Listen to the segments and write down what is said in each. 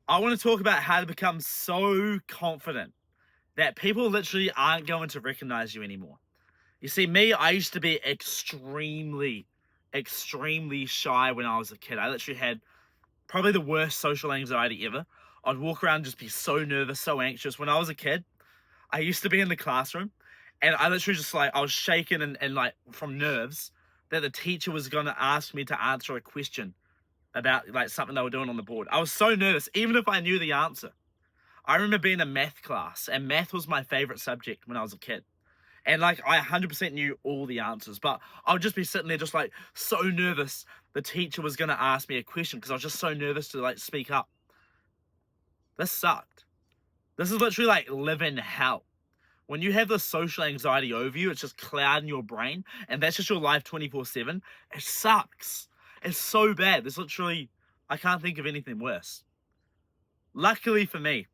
I want to talk about how to become so confident that people literally aren't going to recognize you anymore. You see, me, I used to be extremely shy when I was a kid. I literally had probably the worst social anxiety ever. I'd walk around and just be so nervous, so anxious. When I was a kid, I used to be in the classroom and I literally just I was shaking and like from nerves that the teacher was going to ask me to answer a question about like something they were doing on the board. I was so nervous, even if I knew the answer. I remember being in math class, and math was my favorite subject when I was a kid. And like I 100% knew all the answers, but I would just be sitting there, just like so nervous. The teacher was going to ask me a question because I was just so nervous to like speak up. This sucked. This is literally like living hell. When you have the social anxiety over you, it's just clouding your brain, and that's just your life 24/7. It sucks. It's so bad. There's literally, I can't think of anything worse. Luckily for me,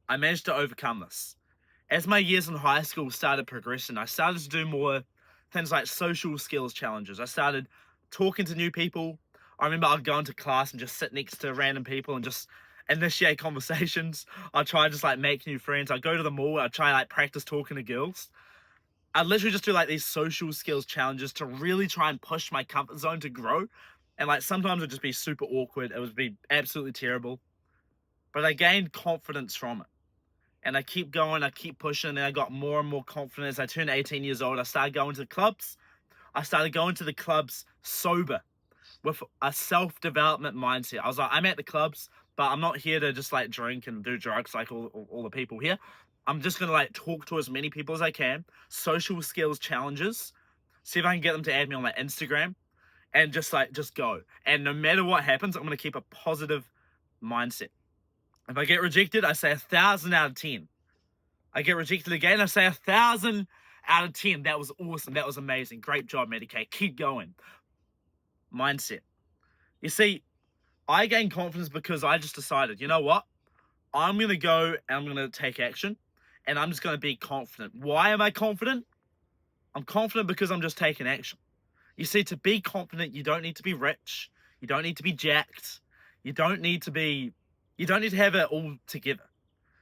I managed to overcome this. As my years in high school started progressing, I started to do more things like social skills challenges. I started talking to new people. I remember I'd go into class and just sit next to random people and just initiate conversations. I'd try to just like make new friends. I'd go to the mall. I'd try like practice talking to girls. I'd literally just do like these social skills challenges to really try and push my comfort zone to grow. And like sometimes it'd just be super awkward. It would be absolutely terrible. But I gained confidence from it. And I keep going, I keep pushing, and I got more and more confident. As I turned 18 years old, I started going to the clubs. I started going to the clubs sober with a self-development mindset. I was like, I'm at the clubs, but I'm not here to just like drink and do drugs like all the people here. I'm just gonna like talk to as many people as I can, social skills challenges, see if I can get them to add me on my Instagram, and just go. And no matter what happens, I'm gonna keep a positive mindset. If I get rejected, I say 1,000 out of 10. I get rejected again, I say 1,000 out of 10. That was awesome. That was amazing. Great job, Medicaid. Keep going. Mindset. You see, I gained confidence because I just decided, you know what? I'm going to go and I'm going to take action and I'm just going to be confident. Why am I confident? I'm confident because I'm just taking action. You see, to be confident, you don't need to be rich. You don't need to be jacked. You don't need to be, you don't need to have it all together.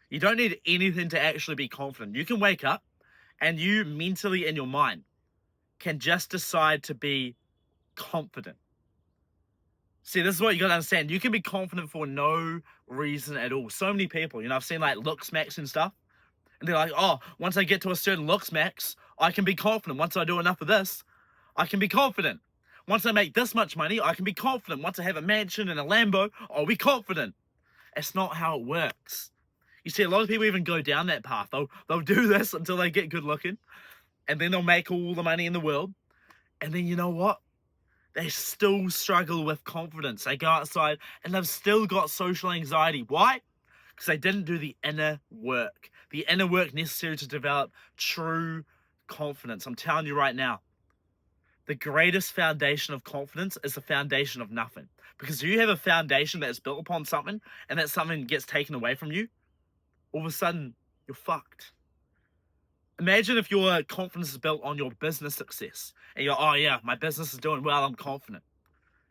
You don't need anything to actually be confident. You can wake up and you mentally in your mind can just decide to be confident. See, this is what you got to understand. You can be confident for no reason at all. So many people, I've seen like looks max and stuff, and they're like, oh, once I get to a certain looks max, I can be confident. Once I do enough of this, I can be confident. Once I make this much money, I can be confident. Once I have a mansion and a Lambo, I'll be confident. It's not how it works. You see, a lot of people even go down that path. They'll do this until they get good looking, and then they'll make all the money in the world. And then you know what? They still struggle with confidence. They go outside and they've still got social anxiety. Why? Because they didn't do the inner work necessary to develop true confidence. I'm telling you right now, the greatest foundation of confidence is the foundation of nothing. Because if you have a foundation that is built upon something and that something gets taken away from you, all of a sudden you're fucked. Imagine if your confidence is built on your business success and you're, oh yeah, my business is doing well, I'm confident.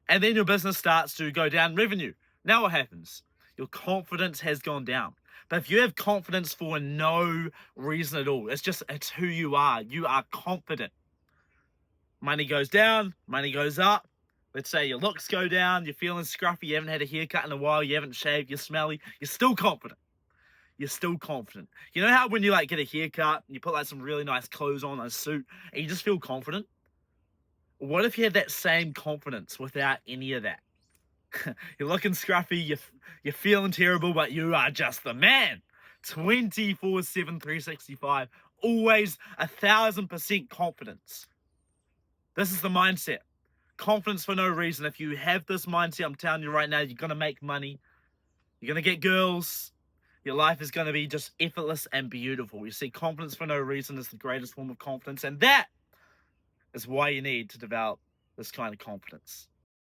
And then your business starts to go down revenue. Now what happens? Your confidence has gone down. But if you have confidence for no reason at all, it's who you are. You are confident. Money goes down, money goes up. Let's say your looks go down, you're feeling scruffy, you haven't had a haircut in a while, you haven't shaved, you're smelly, you're still confident. You're still confident. You know how when you like get a haircut and you put like some really nice clothes on, a suit, and you just feel confident? What if you had that same confidence without any of that? You're looking scruffy, you're feeling terrible, but you are just the man. 24/7, 365, always 1,000% confidence. This is the mindset. Confidence for no reason. If you have this mindset, I'm telling you right now, you're gonna make money. You're gonna get girls. Your life is going to be just effortless and beautiful. You see, confidence for no reason is the greatest form of confidence, and that is why you need to develop this kind of confidence.